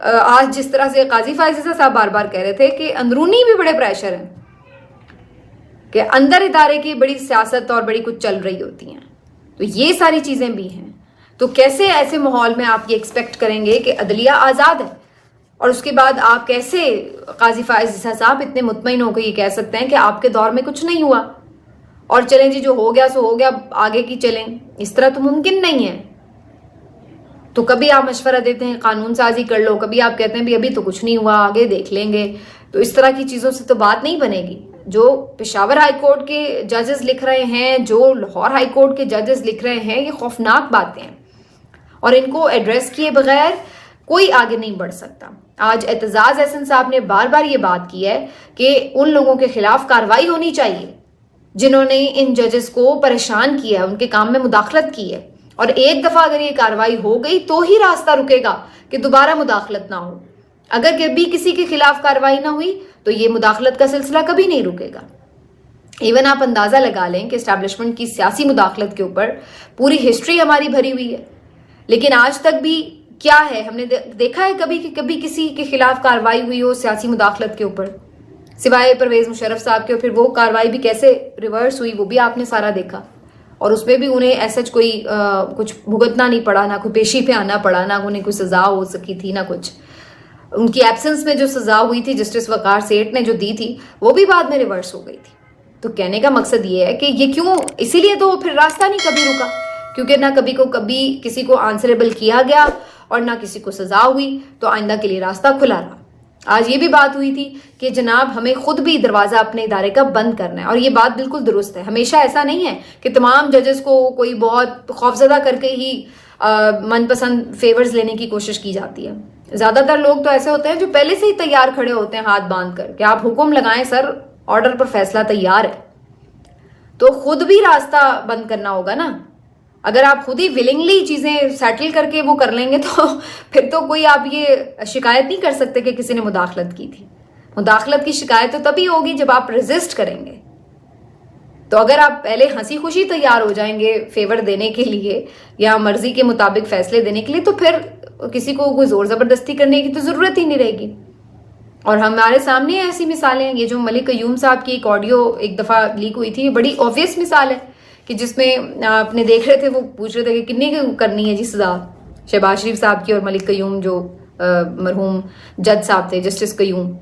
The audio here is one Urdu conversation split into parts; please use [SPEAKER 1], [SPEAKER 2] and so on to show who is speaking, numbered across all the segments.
[SPEAKER 1] آج جس طرح سے قاضی فائز عیسیٰ صاحب بار بار کہہ رہے تھے کہ اندرونی بھی بڑے پریشر ہیں، کہ اندر ادارے کی بڑی سیاست اور بڑی کچھ چل رہی ہوتی ہیں، تو یہ ساری چیزیں بھی ہیں. تو کیسے ایسے ماحول میں آپ یہ ایکسپیکٹ کریں گے کہ عدلیہ آزاد ہے، اور اس کے بعد آپ کیسے قاضی فائز عیسیٰ صاحب اتنے مطمئن ہو کے یہ کہہ سکتے ہیں کہ آپ کے دور میں کچھ نہیں ہوا اور چلیں جی جو ہو گیا سو ہو گیا، آگے کی چلیں؟ اس طرح تو ممکن نہیں ہے. تو کبھی آپ مشورہ دیتے ہیں قانون سازی کر لو، کبھی آپ کہتے ہیں بھی ابھی تو کچھ نہیں ہوا، آگے دیکھ لیں گے. تو اس طرح کی چیزوں سے تو بات نہیں بنے گی. جو پشاور ہائی کورٹ کے ججز لکھ رہے ہیں، جو لاہور ہائی کورٹ کے ججز لکھ رہے ہیں، یہ خوفناک باتیں ہیں، اور ان کو ایڈریس کیے بغیر کوئی آگے نہیں بڑھ سکتا. آج اعتزاز احسن صاحب نے بار بار یہ بات کی ہے کہ ان لوگوں کے خلاف کارروائی ہونی چاہیے جنہوں نے ان ججز کو پریشان کیا، ان کے کام میں مداخلت کی ہے، اور ایک دفعہ اگر یہ کارروائی ہو گئی تو ہی راستہ رکے گا کہ دوبارہ مداخلت نہ ہو. اگر کبھی کسی کے خلاف کارروائی نہ ہوئی تو یہ مداخلت کا سلسلہ کبھی نہیں رکے گا. ایون آپ اندازہ لگا لیں کہ اسٹیبلشمنٹ کی سیاسی مداخلت کے اوپر پوری ہسٹری ہماری بھری ہوئی ہے، لیکن آج تک بھی کیا ہے، ہم نے دیکھا ہے کبھی کہ کبھی کسی کے خلاف کارروائی ہوئی ہو سیاسی مداخلت کے اوپر، سوائے پرویز مشرف صاحب کے. اور پھر وہ کارروائی بھی کیسے ریورس ہوئی وہ بھی آپ نے سارا دیکھا، اور اس میں بھی انہیں ایسا کوئی کچھ بھگتنا نہیں پڑا، نہ کوئی پیشی پہ آنا پڑا، نہ انہیں کوئی سزا ہو سکی تھی، نہ کچھ. ان کی ایبسنس میں جو سزا ہوئی تھی جسٹس وقار سیٹھ نے جو دی تھی وہ بھی بعد میں ریورس ہو گئی تھی. تو کہنے کا مقصد یہ ہے کہ یہ کیوں، اسی لیے تو پھر راستہ نہیں کبھی رکا، کیونکہ نہ کبھی کسی کو آنسریبل کیا گیا اور نہ کسی کو سزا ہوئی، تو آئندہ کے لیے راستہ کھلا رہا. آج یہ بھی بات ہوئی تھی کہ جناب ہمیں خود بھی دروازہ اپنے ادارے کا بند کرنا ہے، اور یہ بات بالکل درست ہے. ہمیشہ ایسا نہیں ہے کہ تمام ججز کو کوئی بہت خوفزدہ کر کے ہی من پسند فیورز لینے کی کوشش کی جاتی ہے. زیادہ تر لوگ تو ایسے ہوتے ہیں جو پہلے سے ہی تیار کھڑے ہوتے ہیں ہاتھ باندھ کر کہ آپ حکم لگائیں سر، آرڈر پر فیصلہ تیار ہے. تو خود بھی راستہ بند کرنا ہوگا نا. اگر آپ خود ہی ولنگلی چیزیں سیٹل کر کے وہ کر لیں گے تو پھر تو کوئی آپ یہ شکایت نہیں کر سکتے کہ کسی نے مداخلت کی تھی. مداخلت کی شکایت تو تبھی ہوگی جب آپ ریزسٹ کریں گے. تو اگر آپ پہلے ہنسی خوشی تیار ہو جائیں گے فیور دینے کے لیے یا مرضی کے مطابق فیصلے دینے کے لیے، تو پھر کسی کو کوئی زور زبردستی کرنے کی تو ضرورت ہی نہیں رہے گی. اور ہمارے سامنے ایسی مثالیں، یہ جو ملک قیوم صاحب کی ایک آڈیو ایک دفعہ لیک ہوئی تھی، یہ بڑی آبویس مثال ہے کہ جس میں آپ نے دیکھ رہے تھے وہ پوچھ رہے تھے کہ کتنی کرنی ہے جی سزا شہباز شریف صاحب کی اور ملک قیوم جو مرحوم جج صاحب تھے جسٹس قیوم.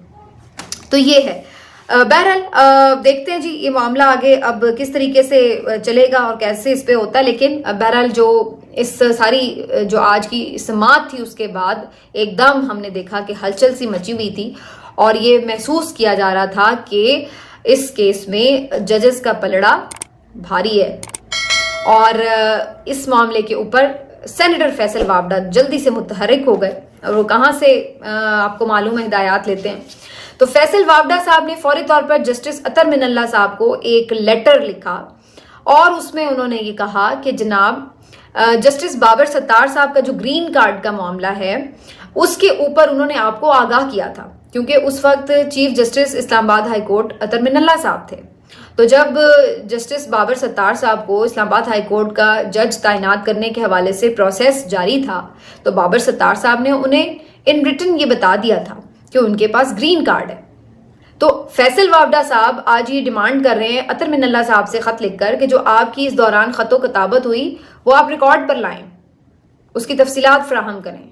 [SPEAKER 1] تو یہ ہے. بہرحال دیکھتے ہیں جی یہ معاملہ آگے اب کس طریقے سے چلے گا اور کیسے اس پہ ہوتا ہے. لیکن بہرحال جو اس ساری جو آج کی سماعت تھی اس کے بعد ایک دم ہم نے دیکھا کہ ہلچل سی مچی ہوئی تھی، اور یہ محسوس کیا جا رہا تھا کہ اس کیس میں ججز کا پلڑا بھاری ہے. اور اس معاملے کے اوپر سینیٹر فیصل وابڈا جلدی سے متحرک ہو گئے، اور وہ کہاں سے آپ کو معلوم ہے ہدایات لیتے ہیں. تو فیصل وابڈا صاحب نے فوری طور پر جسٹس اطہر من اللہ صاحب کو ایک لیٹر لکھا، اور اس میں انہوں نے یہ کہا کہ جناب جسٹس بابر ستار صاحب کا جو گرین کارڈ کا معاملہ ہے اس کے اوپر انہوں نے آپ کو آگاہ کیا تھا، کیونکہ اس وقت چیف جسٹس اسلام آباد ہائی کورٹ اطہر من اللہ صاحب تھے. تو جب جسٹس بابر ستار صاحب کو اسلام آباد ہائی کورٹ کا جج تعینات کرنے کے حوالے سے پروسیس جاری تھا، تو بابر ستار صاحب نے انہیں ان ریٹن یہ بتا دیا تھا کہ ان کے پاس گرین کارڈ ہے. تو فیصل وابڈا صاحب آج یہ ڈیمانڈ کر رہے ہیں اطہر من اللہ صاحب سے خط لکھ کر کہ جو آپ کی اس دوران خط و کتابت ہوئی وہ آپ ریکارڈ پر لائیں، اس کی تفصیلات فراہم کریں.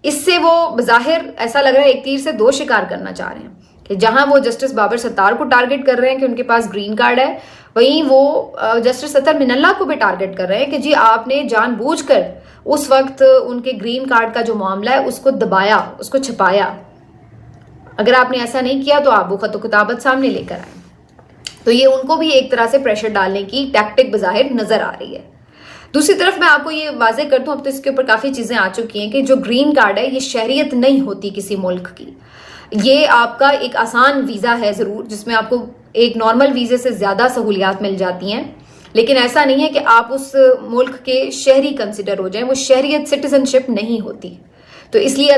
[SPEAKER 1] اس سے وہ بظاہر ایسا لگ رہا ہے ایک تیر سے دو شکار کرنا چاہ رہے ہیں کہ جہاں وہ جسٹس بابر ستار کو ٹارگٹ کر رہے ہیں کہ ان کے پاس گرین کارڈ ہے، وہیں وہ جسٹس اطہر من اللہ کو بھی ٹارگٹ کر رہے ہیں کہ جی آپ نے جان بوجھ کر اس وقت ان کے گرین کارڈ کا جو معاملہ ہے اس کو دبایا، اس کو چھپایا. اگر آپ نے ایسا نہیں کیا تو آپ وہ خط و کتابت سامنے لے کر آئیں. تو یہ ان کو بھی ایک طرح سے پریشر ڈالنے کی ٹیکٹک بظاہر نظر آ رہی ہے. دوسری طرف میں آپ کو یہ واضح کر دوں، اب تو اس کے اوپر کافی چیزیں آ چکی ہیں کہ جو گرین کارڈ ہے یہ شہریت نہیں ہوتی کسی ملک کی. یہ آپ کا ایک آسان ویزا ہے ضرور، جس میں آپ کو ایک نارمل ویزے سے زیادہ سہولیات مل جاتی ہیں، لیکن ایسا نہیں ہے کہ آپ اس ملک کے شہری کنسیڈر ہو جائیں. وہ شہریت سٹیزن شپ نہیں ہوتی. تو اس لیے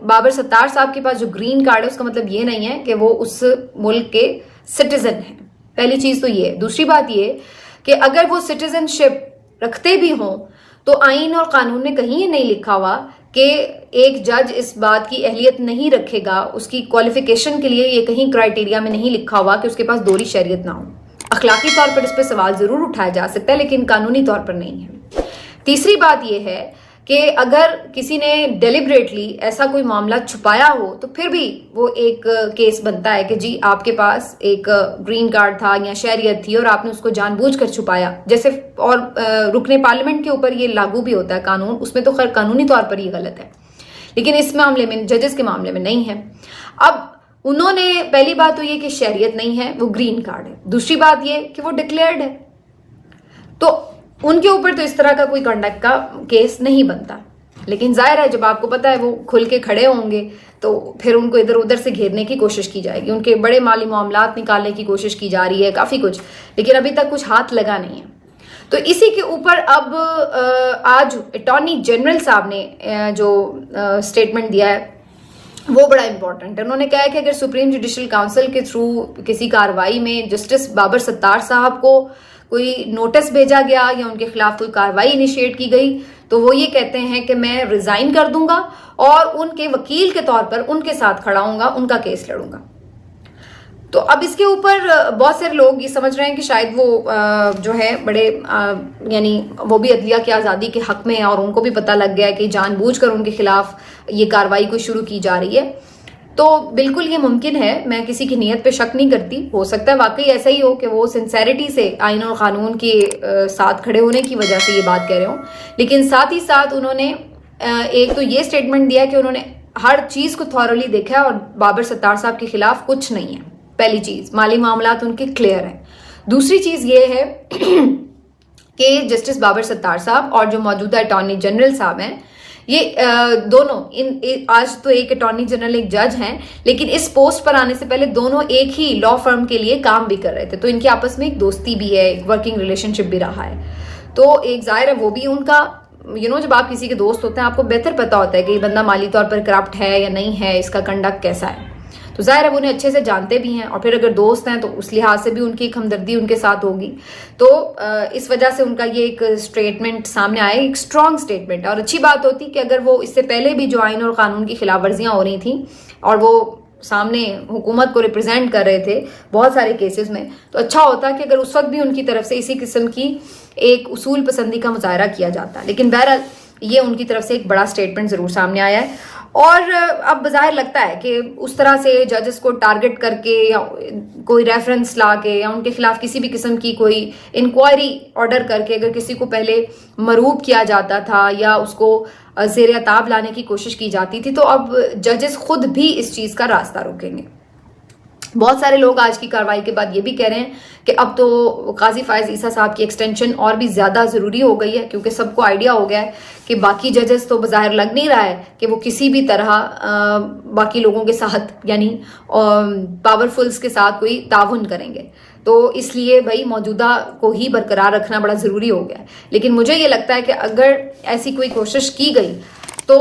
[SPEAKER 1] بابر ستار صاحب کے پاس جو گرین کارڈ ہے اس کا مطلب یہ نہیں ہے کہ وہ اس ملک کے سٹیزن ہیں. پہلی چیز تو یہ ہے. دوسری بات یہ کہ اگر وہ سٹیزن شپ رکھتے بھی ہوں تو آئین اور قانون میں کہیں یہ نہیں لکھا ہوا کہ ایک جج اس بات کی اہلیت نہیں رکھے گا, اس کی کوالیفیکیشن کے لیے یہ کہیں کرائٹیریا میں نہیں لکھا ہوا کہ اس کے پاس دوہری شہریت نہ ہو. اخلاقی طور پر اس پہ سوال ضرور اٹھایا جا سکتا ہے لیکن قانونی طور پر نہیں ہے. تیسری بات یہ ہے کہ اگر کسی نے ڈیلیبریٹلی ایسا کوئی معاملہ چھپایا ہو تو پھر بھی وہ ایک کیس بنتا ہے کہ جی آپ کے پاس ایک گرین کارڈ تھا یا شہریت تھی اور آپ نے اس کو جان بوجھ کر چھپایا. جیسے اور رکن پارلیمنٹ کے اوپر یہ لاگو بھی ہوتا ہے قانون, اس میں تو خیر قانونی طور پر یہ غلط ہے لیکن اس معاملے میں ججز کے معاملے میں نہیں ہے. اب انہوں نے پہلی بات تو یہ کہ شہریت نہیں ہے, وہ گرین کارڈ ہے. دوسری بات یہ کہ وہ ڈکلیئرڈ ہے, تو ان کے اوپر تو اس طرح کا کوئی کنڈکٹ کا کیس نہیں بنتا. لیکن ظاہر ہے جب آپ کو پتا ہے وہ کھل کے کھڑے ہوں گے تو پھر ان کو ادھر ادھر سے گھیرنے کی کوشش کی جائے گی, ان کے بڑے مالی معاملات نکالنے کی کوشش کی جا رہی ہے, کافی کچھ, لیکن ابھی تک کچھ ہاتھ لگا نہیں ہے. تو اسی کے اوپر اب آج اٹارنی جنرل صاحب نے جو اسٹیٹمنٹ دیا ہے وہ بڑا امپورٹنٹ ہے. انہوں نے کہا ہے کہ اگر سپریم جوڈیشل کاؤنسل کے تھرو کسی کارروائی میں جسٹس بابر ستار صاحب کو کوئی نوٹس بھیجا گیا یا ان کے خلاف کوئی کارروائی انیشیٹ کی گئی تو وہ یہ کہتے ہیں کہ میں ریزائن کر دوں گا اور ان کے وکیل کے طور پر ان کے ساتھ کھڑا ہوں گا, ان کا کیس لڑوں گا. تو اب اس کے اوپر بہت سارے لوگ یہ سمجھ رہے ہیں کہ شاید وہ جو ہے بڑے یعنی وہ بھی عدلیہ کی آزادی کے حق میں ہیں اور ان کو بھی پتہ لگ گیا ہے کہ جان بوجھ کر ان کے خلاف یہ کارروائی کو شروع کی جا رہی ہے. تو بالکل یہ ممکن ہے, میں کسی کی نیت پہ شک نہیں کرتی, ہو سکتا ہے واقعی ایسا ہی ہو کہ وہ سنسیریٹی سے آئین اور قانون کے ساتھ کھڑے ہونے کی وجہ سے یہ بات کہہ رہے ہوں. لیکن ساتھ ہی ساتھ انہوں نے ایک تو یہ اسٹیٹمنٹ دیا کہ انہوں نے ہر چیز کو تھورلی دیکھا ہے اور بابر ستار صاحب کے خلاف کچھ نہیں ہے. پہلی چیز, مالی معاملات ان کے کلیئر ہیں. دوسری چیز یہ ہے کہ جسٹس بابر ستار صاحب اور جو موجودہ اٹارنی جنرل صاحب ہیں, یہ دونوں آج تو ایک اٹارنی جنرل ایک جج ہیں لیکن اس پوسٹ پر آنے سے پہلے دونوں ایک ہی لا فرم کے لیے کام بھی کر رہے تھے, تو ان کے آپس میں ایک دوستی بھی ہے, ایک ورکنگ ریلیشن شپ بھی رہا ہے. تو ایک ظاہر ہے وہ بھی ان کا جب آپ کسی کے دوست ہوتے ہیں آپ کو بہتر پتا ہوتا ہے کہ یہ بندہ مالی طور پر کرپٹ ہے یا نہیں ہے, اس کا کنڈکٹ کیسا ہے. تو ظاہر ہے وہ انہیں اچھے سے جانتے بھی ہیں اور پھر اگر دوست ہیں تو اس لحاظ سے بھی ان کی ایک ہمدردی ان کے ساتھ ہوگی. تو اس وجہ سے ان کا یہ ایک اسٹیٹمنٹ سامنے آیا, ایک اسٹرانگ اسٹیٹمنٹ ہے. اور اچھی بات ہوتی کہ اگر وہ اس سے پہلے بھی جو آئین اور قانون کی خلاف ورزیاں ہو رہی تھیں اور وہ سامنے حکومت کو ریپرزینٹ کر رہے تھے بہت سارے کیسز میں, تو اچھا ہوتا کہ اگر اس وقت بھی ان کی طرف سے اسی قسم کی ایک اصول پسندی کا مظاہرہ کیا جاتا. لیکن بہرحال یہ ان کی طرف سے ایک بڑا اسٹیٹمنٹ ضرور سامنے آیا ہے. اور اب بظاہر لگتا ہے کہ اس طرح سے ججز کو ٹارگٹ کر کے یا کوئی ریفرنس لا کے یا ان کے خلاف کسی بھی قسم کی کوئی انکوائری آرڈر کر کے اگر کسی کو پہلے مروب کیا جاتا تھا یا اس کو زیر عتاب لانے کی کوشش کی جاتی تھی, تو اب ججز خود بھی اس چیز کا راستہ روکیں گے. بہت سارے لوگ آج کی کارروائی کے بعد یہ بھی کہہ رہے ہیں کہ اب تو قاضی فائز عیسیٰ صاحب کی ایکسٹینشن اور بھی زیادہ ضروری ہو گئی ہے, کیونکہ سب کو آئیڈیا ہو گیا ہے کہ باقی ججز تو بظاہر لگ نہیں رہا ہے کہ وہ کسی بھی طرح باقی لوگوں کے ساتھ یعنی پاورفلز کے ساتھ کوئی تعاون کریں گے. تو اس لیے بھائی موجودہ کو ہی برقرار رکھنا بڑا ضروری ہو گیا ہے. لیکن مجھے یہ لگتا ہے کہ اگر ایسی کوئی کوشش کی گئی تو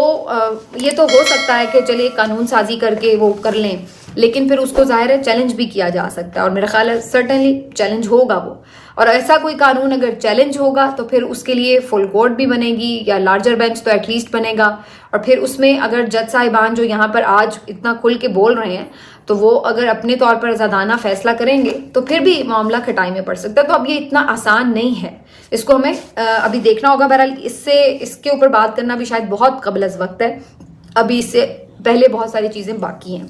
[SPEAKER 1] یہ تو ہو سکتا ہے کہ چلے قانون سازی کر کے وہ کر لیں, لیکن پھر اس کو ظاہر ہے چیلنج بھی کیا جا سکتا ہے اور میرا خیال ہے سرٹنلی چیلنج ہوگا وہ. اور ایسا کوئی قانون اگر چیلنج ہوگا تو پھر اس کے لیے فل کورٹ بھی بنے گی یا لارجر بینچ تو ایٹ لیسٹ بنے گا. اور پھر اس میں اگر جج صاحبان جو یہاں پر آج اتنا کھل کے بول رہے ہیں تو وہ اگر اپنے طور پر آزادانہ فیصلہ کریں گے تو پھر بھی معاملہ کھٹائی میں پڑ سکتا ہے. تو اب یہ اتنا آسان نہیں ہے, اس کو ہمیں ابھی دیکھنا ہوگا. بہرحال اس کے اوپر بات کرنا بھی شاید بہت قبل از وقت ہے, ابھی اس سے پہلے بہت ساری چیزیں باقی ہیں.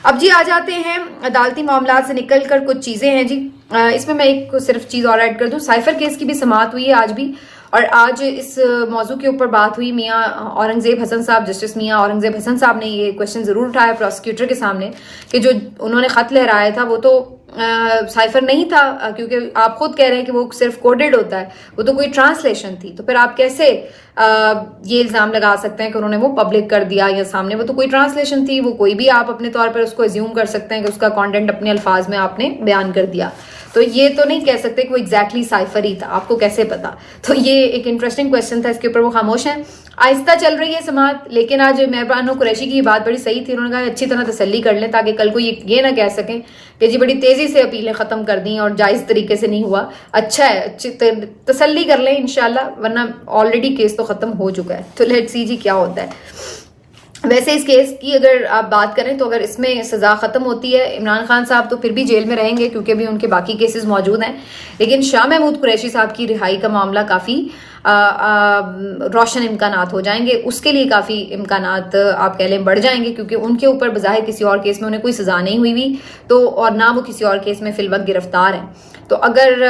[SPEAKER 1] اب جی آ جاتے ہیں عدالتی معاملات سے نکل کر کچھ چیزیں ہیں جی. اس میں ایک صرف چیز اور ایڈ کر دوں, سائفر کیس کی بھی سماعت ہوئی ہے آج بھی, اور آج اس موضوع کے اوپر بات ہوئی. میاں اورنگزیب حسن صاحب, جسٹس میاں اورنگزیب حسن صاحب نے یہ کوشچن ضرور اٹھایا پروسیکیوٹر کے سامنے کہ جو انہوں نے خط لہرایا تھا وہ تو سائفر نہیں تھا, کیونکہ آپ خود کہہ رہے ہیں کہ وہ صرف کوڈڈ ہوتا ہے, وہ تو کوئی ٹرانسلیشن تھی. تو پھر آپ کیسے یہ الزام لگا سکتے ہیں کہ انہوں نے وہ پبلک کر دیا یا سامنے, وہ تو کوئی ٹرانسلیشن تھی, وہ کوئی بھی آپ اپنے طور پر اس کو ایزیوم کر سکتے ہیں کہ اس کا کانٹینٹ اپنے الفاظ میں آپ نے بیان کر دیا. تو یہ تو نہیں کہہ سکتے کہ وہ ایگزیکٹلی سائفر ہی تھا, آپ کو کیسے پتا. تو یہ ایک انٹرسٹنگ کویشچن تھا, اس کے اوپر وہ خاموش ہیں. آہستہ چل رہی ہے سماعت, لیکن آج مہربان قریشی کی بات بڑی صحیح تھی, انہوں نے کہا اچھی طرح تسلی کر لیں تاکہ کل کو یہ نہ کہہ سکیں کہ جی بڑی تیزی سے اپیلیں ختم کر دیں اور جائز طریقے سے نہیں ہوا. اچھا ہے, تسلی کر لیں انشاءاللہ, ورنہ آلریڈی کیس تو تو ختم ہو چکا ہے. تو لیٹس سی جی کیا ہوتا ہے. ویسے اس کیس کی اگر آپ بات کریں تو اگر اس میں سزا ختم ہوتی ہے، عمران خان صاحب تو پھر بھی جیل میں رہیں گے کیونکہ بھی ان کے باقی کیسز موجود ہیں، لیکن شاہ محمود قریشی صاحب کی رہائی کا معاملہ کافی روشن امکانات ہو جائیں گے. اس کے لیے کافی امکانات آپ کہہ لیں بڑھ جائیں گے، کیونکہ ان کے اوپر بظاہر کسی اور کیس میں انہیں کوئی سزا نہیں ہوئی تو اور نہ وہ کسی اور کیس میں فی الوقت گرفتار ہیں. تو اگر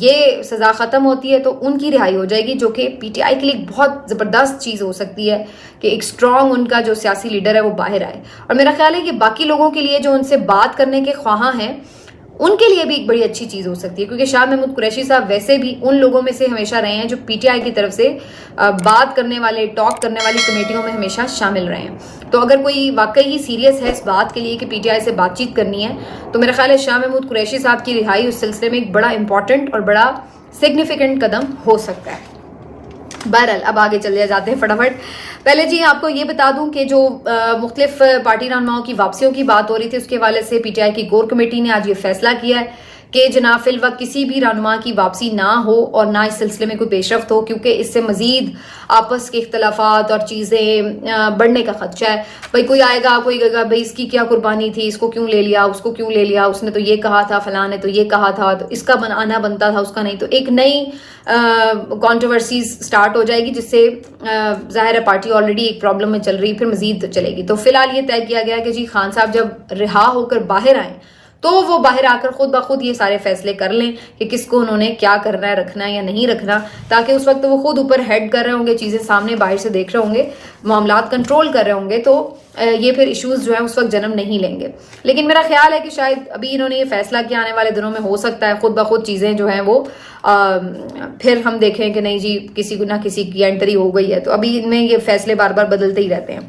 [SPEAKER 1] یہ سزا ختم ہوتی ہے تو ان کی رہائی ہو جائے گی، جو کہ پی ٹی آئی کے لیے بہت زبردست چیز ہو سکتی ہے کہ ایک اسٹرانگ ان کا جو سیاسی لیڈر ہے وہ باہر آئے. اور میرا خیال ہے کہ باقی لوگوں کے لیے جو ان سے بات کرنے کے خواہاں ہیں ان کے لیے بھی ایک بڑی اچھی چیز ہو سکتی ہے، کیونکہ شاہ محمود قریشی صاحب ویسے بھی ان لوگوں میں سے ہمیشہ رہے ہیں جو پی ٹی آئی کی طرف سے بات کرنے والے، ٹاک کرنے والی کمیٹیوں میں ہمیشہ شامل رہے ہیں. تو اگر کوئی واقعی ہی سیریس ہے اس بات کے لیے کہ پی ٹی آئی سے بات چیت کرنی ہے تو میرا خیال ہے شاہ محمود قریشی صاحب کی رہائی اس سلسلے میں ایک بڑا امپورٹنٹ اور بڑا سگنیفیکنٹ قدم ہو سکتا ہے. بہرحال اب آگے چلے جاتے ہیں فٹافٹ. پہلے جی آپ کو یہ بتا دوں کہ جو مختلف پارٹی رہنماؤں کی واپسیوں کی بات ہو رہی تھی، اس کے حوالے سے پی ٹی آئی کی گور کمیٹی نے آج یہ فیصلہ کیا ہے کہ جناب فی الوقت کسی بھی رہنما کی واپسی نہ ہو اور نہ اس سلسلے میں کوئی پیش رفت ہو، کیونکہ اس سے مزید آپس کے اختلافات اور چیزیں بڑھنے کا خدشہ ہے. بھائی کوئی آئے گا، کوئی کہے گا بھائی اس کی کیا قربانی تھی، اس کو کیوں لے لیا، اس کو کیوں لے لیا، اس نے تو یہ کہا تھا، فلاں نے تو یہ کہا تھا، تو اس کا آنا بنتا تھا، اس کا نہیں. تو ایک نئی کانٹروورسیز سٹارٹ ہو جائے گی، جس سے ظاہر ہے پارٹی آلریڈی ایک پرابلم میں چل رہی ہے، پھر مزید چلے گی. تو فی الحال یہ طے کیا گیا کہ جی خان صاحب جب رہا ہو کر باہر آئیں تو وہ باہر آ کر خود بخود یہ سارے فیصلے کر لیں کہ کس کو انہوں نے کیا کرنا ہے، رکھنا ہے یا نہیں رکھنا، تاکہ اس وقت وہ خود اوپر ہیڈ کر رہے ہوں گے، چیزیں سامنے باہر سے دیکھ رہے ہوں گے، معاملات کنٹرول کر رہے ہوں گے، تو یہ پھر ایشوز جو ہیں اس وقت جنم نہیں لیں گے. لیکن میرا خیال ہے کہ شاید ابھی انہوں نے یہ فیصلہ کیا، آنے والے دنوں میں ہو سکتا ہے خود بخود چیزیں جو ہیں وہ پھر ہم دیکھیں کہ نہیں جی کسی کو نہ کسی کی انٹری ہو گئی ہے. تو ابھی ان میں یہ فیصلے بار بار بدلتے ہی رہتے ہیں.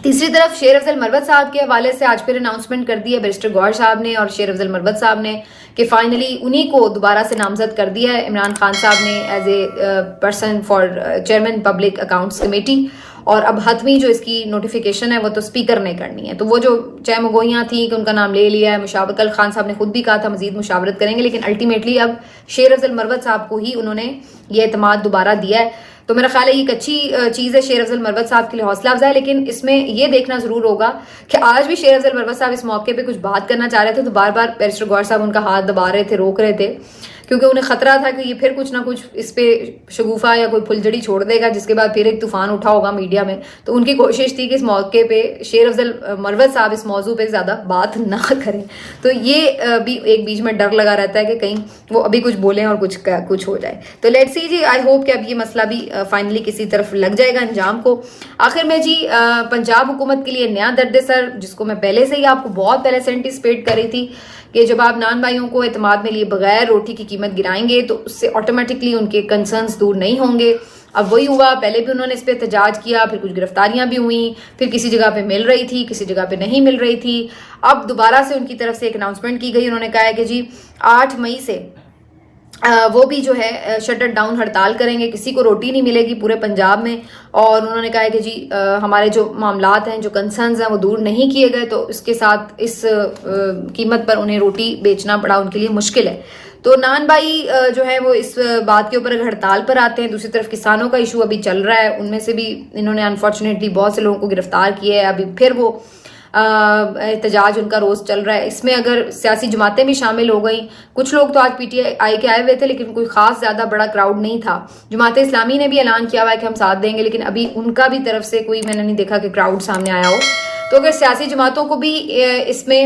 [SPEAKER 1] تیسری طرف شیر افضل مروت صاحب کے حوالے سے آج پھر اناؤنسمنٹ کر دی ہے بیرسٹر گوہر صاحب نے اور شیر افضل مروت صاحب نے کہ فائنلی انہی کو دوبارہ سے نامزد کر دیا ہے عمران خان صاحب نے as a person for chairman public accounts committee. اور اب حتمی جو اس کی نوٹیفیکیشن ہے وہ تو اسپیکر نے کرنی ہے. تو وہ جو چھ مگوئیاں تھیں کہ ان کا نام لے لیا ہے، مشاورت، کل خان صاحب نے خود بھی کہا تھا مزید مشاورت کریں گے، لیکن الٹیمیٹلی اب شیر افضل مروت صاحب کو ہی انہوں نے یہ اعتماد دوبارہ دیا ہے. تو میرا خیال ہے یہ ایک اچھی چیز ہے شیر افضل مروت صاحب کے لیے، حوصلہ افزا ہے. لیکن اس میں یہ دیکھنا ضرور ہوگا کہ آج بھی شیر افضل مروت صاحب اس موقع پہ کچھ بات کرنا چاہ رہے تھے تو بار بار بیرسٹر گوہر صاحب ان کا ہاتھ دبا رہے تھے، روک رہے تھے، کیونکہ انہیں خطرہ تھا کہ یہ پھر کچھ نہ کچھ اس پہ شگوفہ یا کوئی پھلجڑی چھوڑ دے گا، جس کے بعد پھر ایک طوفان اٹھا ہوگا میڈیا میں. تو ان کی کوشش تھی کہ اس موقع پہ شیر افضل مروت صاحب اس موضوع پہ زیادہ بات نہ کریں. تو یہ بھی ایک بیچ میں ڈر لگا رہتا ہے کہ کہیں وہ ابھی کچھ بولیں اور کچھ ہو جائے. تو let's see G, I hope کہ اب یہ مسئلہ بھی فائنلی کسی طرف لگ جائے گا انجام کو. آخر میں جی پنجاب حکومت کے لیے نیا درد سر، جس کو میں پہلے سے ہی آپ کو بہت پہلے سے انٹیسپیٹ کر رہی تھی کہ جب آپ نان بھائیوں کو اعتماد میں لیے بغیر روٹی کی قیمت گرائیں گے تو اس سے آٹومیٹکلی ان کے کنسرنز دور نہیں ہوں گے. اب وہی ہوا، پہلے بھی انہوں نے اس پہ احتجاج کیا، پھر کچھ گرفتاریاں بھی ہوئیں، پھر کسی جگہ پہ مل رہی تھی، کسی جگہ پہ نہیں مل رہی تھی. اب دوبارہ سے ان کی طرف سے ایک اناؤنسمنٹ کی گئی، انہوں نے کہا ہے کہ جی 8 مئی سے وہ بھی جو ہے شٹر ڈاؤن ہڑتال کریں گے، کسی کو روٹی نہیں ملے گی پورے پنجاب میں. اور انہوں نے کہا ہے کہ جی ہمارے جو معاملات ہیں، جو کنسرنز ہیں وہ دور نہیں کیے گئے تو اس کے ساتھ اس قیمت پر انہیں روٹی بیچنا بڑا ان کے لیے مشکل ہے. تو نان بھائی جو ہے وہ اس بات کے اوپر ہڑتال پر آتے ہیں. دوسری طرف کسانوں کا ایشو ابھی چل رہا ہے، ان میں سے بھی انہوں نے انفارچونیٹلی بہت سے لوگوں کو گرفتار کیے ہے. ابھی پھر وہ احتجاج ان کا روز چل رہا ہے. اس میں اگر سیاسی جماعتیں بھی شامل ہو گئیں، کچھ لوگ تو آج پی ٹی آئی کے آئے ہوئے تھے لیکن کوئی خاص زیادہ بڑا کراؤڈ نہیں تھا. جماعت اسلامی نے بھی اعلان کیا ہوا ہے کہ ہم ساتھ دیں گے، لیکن ابھی ان کا بھی طرف سے کوئی میں نے نہیں دیکھا کہ کراؤڈ سامنے آیا ہو. تو اگر سیاسی جماعتوں کو بھی اس میں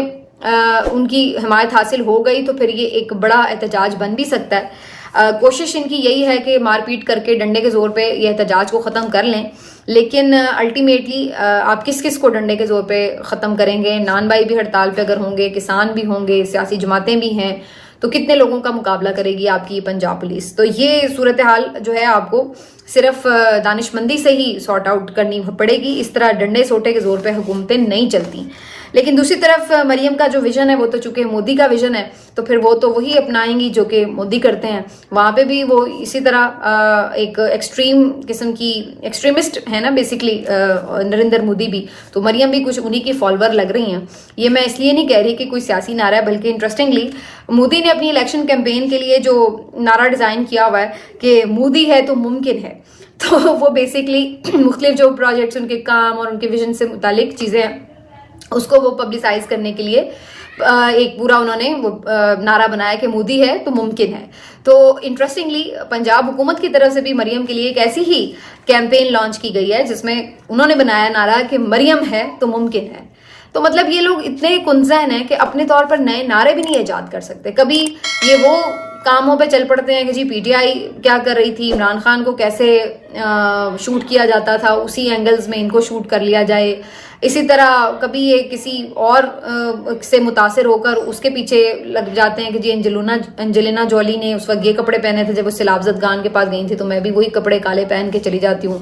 [SPEAKER 1] ان کی حمایت حاصل ہو گئی تو پھر یہ ایک بڑا احتجاج بن بھی سکتا ہے. کوشش ان کی یہی ہے کہ مار پیٹ کر کے ڈنڈے کے زور پہ یہ احتجاج کو ختم کر لیں، لیکن الٹیمیٹلی آپ کس کس کو ڈنڈے کے زور پہ ختم کریں گے؟ نان بھائی بھی ہڑتال پہ اگر ہوں گے، کسان بھی ہوں گے، سیاسی جماعتیں بھی ہیں، تو کتنے لوگوں کا مقابلہ کرے گی آپ کی پنجاب پولیس؟ تو یہ صورتحال جو ہے آپ کو صرف دانش مندی سے ہی سارٹ آؤٹ کرنی پڑے گی. اس طرح ڈنڈے سوٹے کے زور پہ حکومتیں نہیں چلتی. لیکن دوسری طرف مریم کا جو ویژن ہے وہ تو چونکہ مودی کا ویژن ہے تو پھر وہ تو وہی اپنائیں گی جو کہ مودی کرتے ہیں. وہاں پہ بھی وہ اسی طرح ایک ایکسٹریم قسم کی ایکسٹریمسٹ ہے نا بیسکلی نریندر مودی بھی، تو مریم بھی کچھ انہی کی فالوور لگ رہی ہیں. یہ میں اس لیے نہیں کہہ رہی کہ کوئی سیاسی نعرہ ہے، بلکہ انٹرسٹنگلی مودی نے اپنی الیکشن کیمپین کے لیے جو نعرہ ڈیزائن کیا ہوا ہے کہ مودی ہے تو ممکن ہے، تو وہ بیسکلی مختلف جو پروجیکٹس ان کے کام اور ان کے ویژن سے متعلق چیزیں ہیں اس کو وہ پبلسائز کرنے کے لیے ایک پورا انہوں نے وہ نعرہ بنایا کہ مودی ہے تو ممکن ہے. تو انٹرسٹنگلی پنجاب حکومت کی طرف سے بھی مریم کے لیے ایک ایسی ہی کیمپین لانچ کی گئی ہے جس میں انہوں نے بنایا نعرہ کہ مریم ہے تو ممکن ہے. تو مطلب یہ لوگ اتنے کنزین ہیں کہ اپنے طور پر نئے نعرے بھی نہیں ایجاد کر سکتے. کبھی یہ وہ کاموں پہ چل پڑتے ہیں کہ جی پی ٹی آئی کیا کر رہی تھی, عمران خان کو کیسے شوٹ کیا جاتا تھا, اسی اینگلز میں ان کو شوٹ کر لیا جائے. اسی طرح کبھی یہ کسی اور سے متاثر ہو کر اس کے پیچھے لگ جاتے ہیں کہ جی انجلینا جولی نے اس وقت یہ کپڑے پہنے تھے جب وہ سیلاب زدگان کے پاس گئی تھی, تو میں بھی وہی کپڑے کالے پہن کے چلی جاتی ہوں.